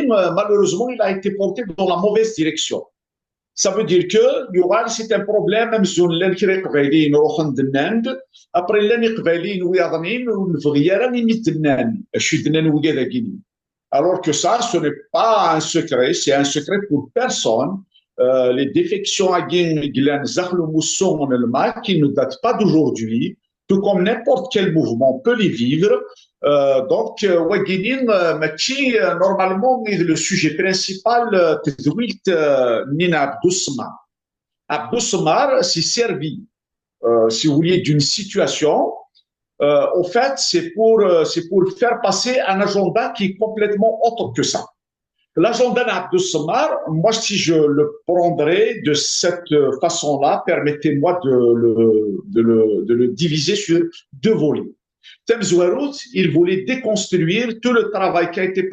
malheureusement, il a été porté dans la mauvaise direction. Ça veut dire que c'est un problème même si après alors que ça, ce n'est pas un secret, c'est un secret pour personne. Les défections qui ne datent pas d'aujourd'hui, tout comme n'importe quel mouvement peut les vivre. Normalement, le sujet principal, Nina Abdou Samar s'est servi, si vous voulez, d'une situation. Au fait, c'est pour faire passer un agenda qui est complètement autre que ça. L'agenda d'Abdou Samar, moi, si je le prendrais de cette façon-là, permettez-moi de le diviser sur deux volets. Temzouarout, il voulait déconstruire tout le travail qui a été